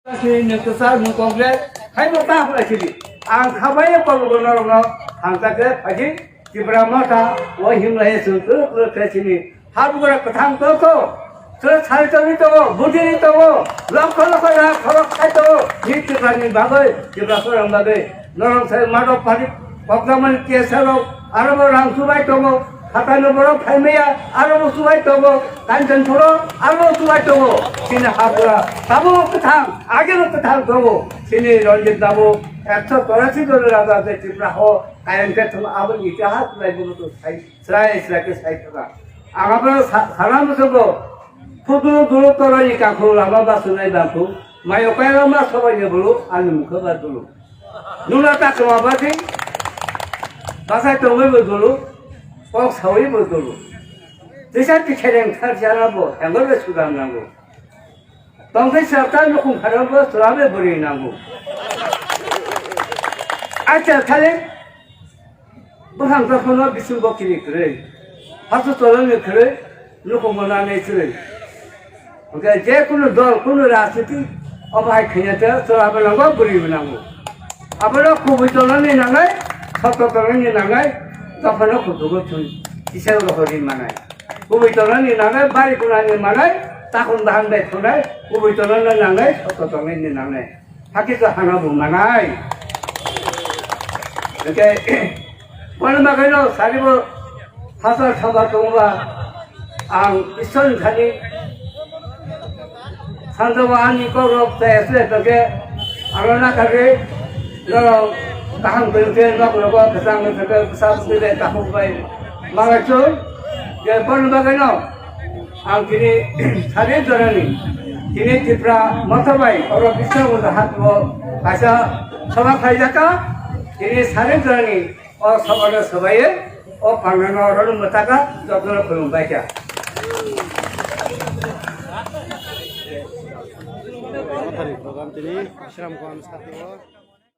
Nukasar Mukongre, hai mata lagi. Angkabaya kalau benar-benar angkatnya pagi di Brahmata, wah himlaya suntuk terus ini. Harus berketang toko, terus hari itu, budi itu, loko ya, kalau itu, itu kan bagai, kita orang bagai. Orang saya malu pagi, pokoknya kiasalo, Arab orang subai toko. Hatano boro famia aro subai togo kanjan thoro aro subai togo sini habura tabo ketang age no ketang togo sini ranjit dabo 183 জন রাজা Tripura ho kayan ke thum abon itihas lai bulu to sai ke sai taka agapro saram sogo fudu dulu torani kakhu lama ba sunai bampu mayo kaya ma sobai ne bulu anu mukha ba dulu nuna ta kama ba thi basai togo bulu 꼭 사회 보도록 대사티 체령 탈지하라고 행거를 수강하고 동생 사업단 조금 하라고 수람에 버리나고 아차 탈래 무슨 그거는 비슷한 거끼리 그래 하도 떨어는 그래 누구 뭐나네 그래 그러니까 제 কোনো দল কোনো রাজনীতি অবাই খেয়েতে সুরাবে লাগো বরিনা고 আবার খুবই তলনে নাগায় সততলনে নাগায় তখন খুদুগো তুই কিসের হরি মানায় কবিতরণী নাগায় বাড়ি কোনানি মানায় তখন ধান দেয় শোনায় কবিতরণে নাগায় সততলনে নাগায় থাকি তো হানাবো মানায় ওকে কোন মাগাইল সারিব হাসার সভা তোমরা আং ঈশ্বর খালি 산도와니 거럽다 했을 때게 아로나 가게 너 tahang berjalan nak lupa kesang mereka besar sudah tahun baik. Maka dia pun bagaimana? Angkini hari ini kini Tripura mata baik. Orang bisa melihat bahasa sama kaya ka. Kini hari ini orang sama sebaya, orang panggil orang mata ka, jatuh belum baik ya. program ini Shram Kwan Satwa